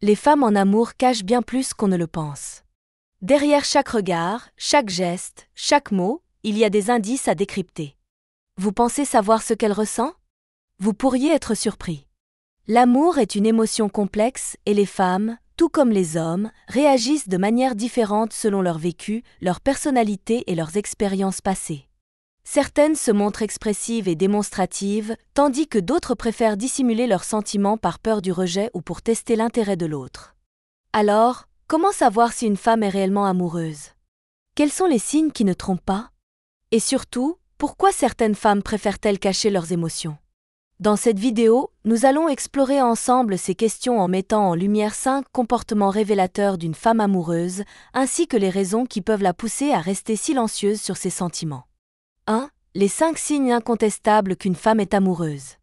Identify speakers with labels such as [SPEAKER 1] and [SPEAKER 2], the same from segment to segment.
[SPEAKER 1] Les femmes en amour cachent bien plus qu'on ne le pense. Derrière chaque regard, chaque geste, chaque mot, il y a des indices à décrypter. Vous pensez savoir ce qu'elle ressent? Vous pourriez être surpris. L'amour est une émotion complexe et les femmes, tout comme les hommes, réagissent de manière différente selon leur vécu, leur personnalité et leurs expériences passées. Certaines se montrent expressives et démonstratives, tandis que d'autres préfèrent dissimuler leurs sentiments par peur du rejet ou pour tester l'intérêt de l'autre. Alors, comment savoir si une femme est réellement amoureuse? Quels sont les signes qui ne trompent pas? Et surtout, pourquoi certaines femmes préfèrent-elles cacher leurs émotions? Dans cette vidéo, nous allons explorer ensemble ces questions en mettant en lumière 5 comportements révélateurs d'une femme amoureuse, ainsi que les raisons qui peuvent la pousser à rester silencieuse sur ses sentiments. 1. Les 5 signes incontestables qu'une femme est amoureuse.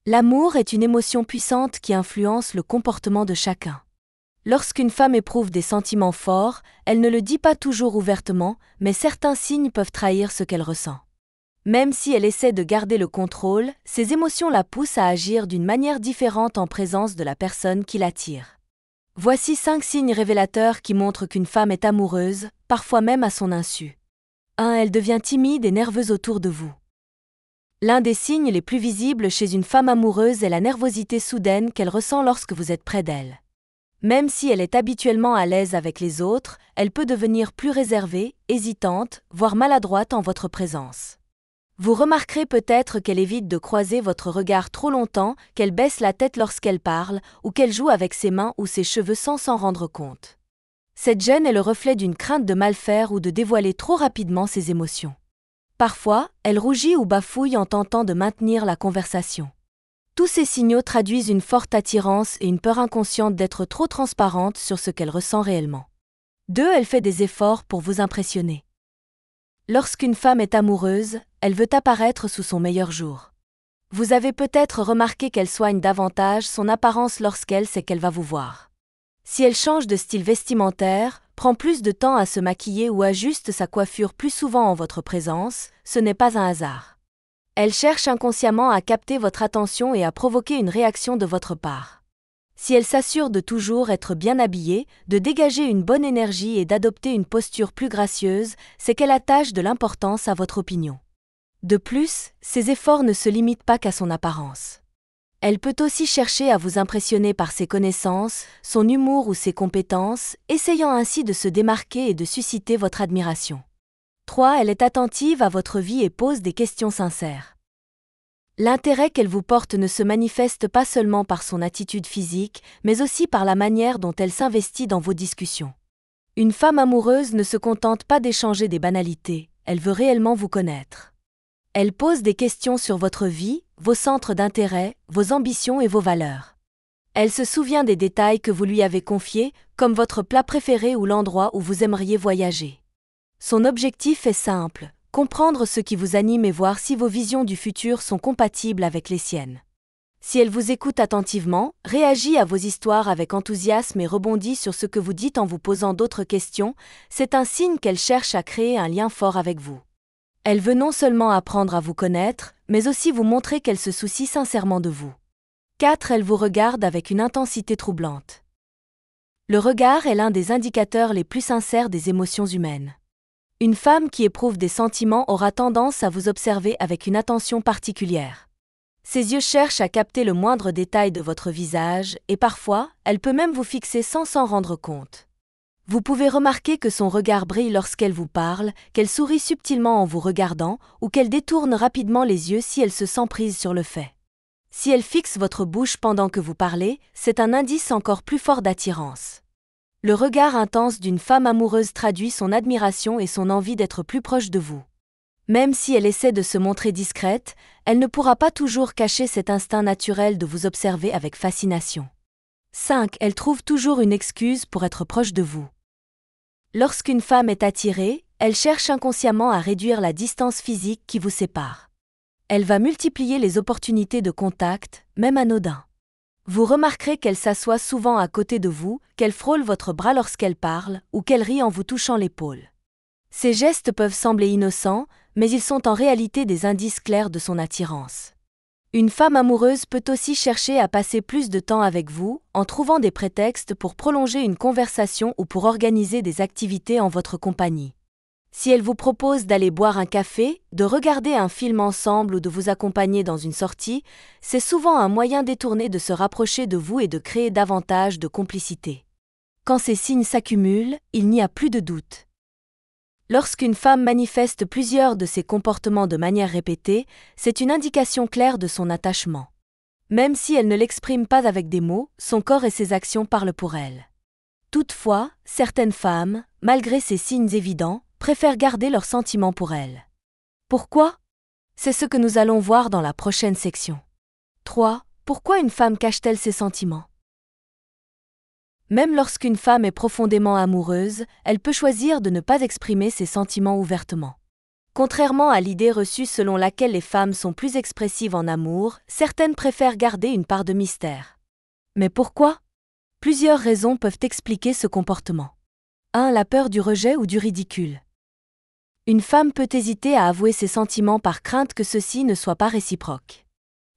[SPEAKER 1] L'amour est une émotion puissante qui influence le comportement de chacun. Lorsqu'une femme éprouve des sentiments forts, elle ne le dit pas toujours ouvertement, mais certains signes peuvent trahir ce qu'elle ressent. Même si elle essaie de garder le contrôle, ses émotions la poussent à agir d'une manière différente en présence de la personne qui l'attire. Voici 5 signes révélateurs qui montrent qu'une femme est amoureuse, parfois même à son insu. 1. Elle devient timide et nerveuse autour de vous. L'un des signes les plus visibles chez une femme amoureuse est la nervosité soudaine qu'elle ressent lorsque vous êtes près d'elle. Même si elle est habituellement à l'aise avec les autres, elle peut devenir plus réservée, hésitante, voire maladroite en votre présence. Vous remarquerez peut-être qu'elle évite de croiser votre regard trop longtemps, qu'elle baisse la tête lorsqu'elle parle, ou qu'elle joue avec ses mains ou ses cheveux sans s'en rendre compte. Cette gêne est le reflet d'une crainte de mal faire ou de dévoiler trop rapidement ses émotions. Parfois, elle rougit ou bafouille en tentant de maintenir la conversation. Tous ces signaux traduisent une forte attirance et une peur inconsciente d'être trop transparente sur ce qu'elle ressent réellement. 2. Elle fait des efforts pour vous impressionner. Lorsqu'une femme est amoureuse, elle veut apparaître sous son meilleur jour. Vous avez peut-être remarqué qu'elle soigne davantage son apparence lorsqu'elle sait qu'elle va vous voir. Si elle change de style vestimentaire, prend plus de temps à se maquiller ou ajuste sa coiffure plus souvent en votre présence, ce n'est pas un hasard. Elle cherche inconsciemment à capter votre attention et à provoquer une réaction de votre part. Si elle s'assure de toujours être bien habillée, de dégager une bonne énergie et d'adopter une posture plus gracieuse, c'est qu'elle attache de l'importance à votre opinion. De plus, ses efforts ne se limitent pas qu'à son apparence. Elle peut aussi chercher à vous impressionner par ses connaissances, son humour ou ses compétences, essayant ainsi de se démarquer et de susciter votre admiration. 3. Elle est attentive à votre vie et pose des questions sincères. L'intérêt qu'elle vous porte ne se manifeste pas seulement par son attitude physique, mais aussi par la manière dont elle s'investit dans vos discussions. Une femme amoureuse ne se contente pas d'échanger des banalités, elle veut réellement vous connaître. Elle pose des questions sur votre vie, vos centres d'intérêt, vos ambitions et vos valeurs. Elle se souvient des détails que vous lui avez confiés, comme votre plat préféré ou l'endroit où vous aimeriez voyager. Son objectif est simple, comprendre ce qui vous anime et voir si vos visions du futur sont compatibles avec les siennes. Si elle vous écoute attentivement, réagit à vos histoires avec enthousiasme et rebondit sur ce que vous dites en vous posant d'autres questions, c'est un signe qu'elle cherche à créer un lien fort avec vous. Elle veut non seulement apprendre à vous connaître, mais aussi vous montrer qu'elle se soucie sincèrement de vous. 4. Elle vous regarde avec une intensité troublante. Le regard est l'un des indicateurs les plus sincères des émotions humaines. Une femme qui éprouve des sentiments aura tendance à vous observer avec une attention particulière. Ses yeux cherchent à capter le moindre détail de votre visage, et parfois, elle peut même vous fixer sans s'en rendre compte. Vous pouvez remarquer que son regard brille lorsqu'elle vous parle, qu'elle sourit subtilement en vous regardant, ou qu'elle détourne rapidement les yeux si elle se sent prise sur le fait. Si elle fixe votre bouche pendant que vous parlez, c'est un indice encore plus fort d'attirance. Le regard intense d'une femme amoureuse traduit son admiration et son envie d'être plus proche de vous. Même si elle essaie de se montrer discrète, elle ne pourra pas toujours cacher cet instinct naturel de vous observer avec fascination. 5. Elle trouve toujours une excuse pour être proche de vous. Lorsqu'une femme est attirée, elle cherche inconsciemment à réduire la distance physique qui vous sépare. Elle va multiplier les opportunités de contact, même anodins. Vous remarquerez qu'elle s'assoit souvent à côté de vous, qu'elle frôle votre bras lorsqu'elle parle, ou qu'elle rit en vous touchant l'épaule. Ces gestes peuvent sembler innocents, mais ils sont en réalité des indices clairs de son attirance. Une femme amoureuse peut aussi chercher à passer plus de temps avec vous, en trouvant des prétextes pour prolonger une conversation ou pour organiser des activités en votre compagnie. Si elle vous propose d'aller boire un café, de regarder un film ensemble ou de vous accompagner dans une sortie, c'est souvent un moyen détourné de se rapprocher de vous et de créer davantage de complicité. Quand ces signes s'accumulent, il n'y a plus de doute. Lorsqu'une femme manifeste plusieurs de ces comportements de manière répétée, c'est une indication claire de son attachement. Même si elle ne l'exprime pas avec des mots, son corps et ses actions parlent pour elle. Toutefois, certaines femmes, malgré ces signes évidents, préfèrent garder leurs sentiments pour elle. Pourquoi ? C'est ce que nous allons voir dans la prochaine section. 3. Pourquoi une femme cache-t-elle ses sentiments ? Même lorsqu'une femme est profondément amoureuse, elle peut choisir de ne pas exprimer ses sentiments ouvertement. Contrairement à l'idée reçue selon laquelle les femmes sont plus expressives en amour, certaines préfèrent garder une part de mystère. Mais pourquoi ? Plusieurs raisons peuvent expliquer ce comportement. 1. La peur du rejet ou du ridicule. Une femme peut hésiter à avouer ses sentiments par crainte que ceux-ci ne soient pas réciproques.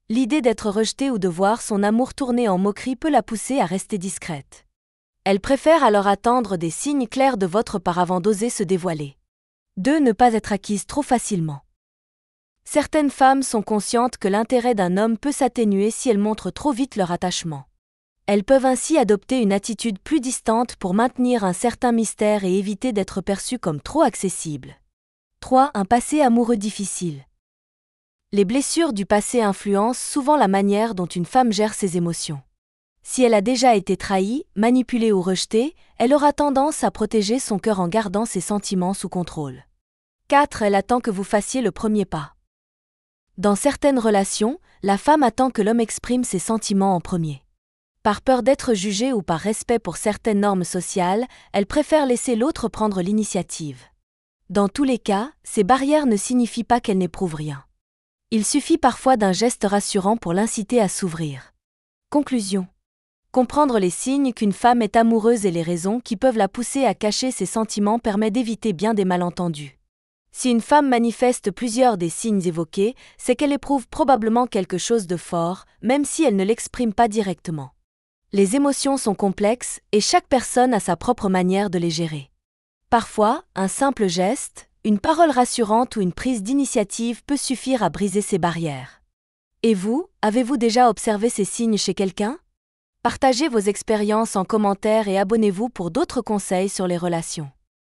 [SPEAKER 1] L'idée d'être rejetée ou de voir son amour tourner en moquerie peut la pousser à rester discrète. Elle préfère alors attendre des signes clairs de votre part avant d'oser se dévoiler. 2. Ne pas être acquise trop facilement. Certaines femmes sont conscientes que l'intérêt d'un homme peut s'atténuer si elles montrent trop vite leur attachement. Elles peuvent ainsi adopter une attitude plus distante pour maintenir un certain mystère et éviter d'être perçues comme trop accessibles. 3. Un passé amoureux difficile. Les blessures du passé influencent souvent la manière dont une femme gère ses émotions. Si elle a déjà été trahie, manipulée ou rejetée, elle aura tendance à protéger son cœur en gardant ses sentiments sous contrôle. 4. Elle attend que vous fassiez le premier pas. Dans certaines relations, la femme attend que l'homme exprime ses sentiments en premier. Par peur d'être jugée ou par respect pour certaines normes sociales, elle préfère laisser l'autre prendre l'initiative. Dans tous les cas, ces barrières ne signifient pas qu'elle n'éprouve rien. Il suffit parfois d'un geste rassurant pour l'inciter à s'ouvrir. Conclusion. Comprendre les signes qu'une femme est amoureuse et les raisons qui peuvent la pousser à cacher ses sentiments permet d'éviter bien des malentendus. Si une femme manifeste plusieurs des signes évoqués, c'est qu'elle éprouve probablement quelque chose de fort, même si elle ne l'exprime pas directement. Les émotions sont complexes et chaque personne a sa propre manière de les gérer. Parfois, un simple geste, une parole rassurante ou une prise d'initiative peut suffire à briser ces barrières. Et vous, avez-vous déjà observé ces signes chez quelqu'un ? Partagez vos expériences en commentaire et abonnez-vous pour d'autres conseils sur les relations.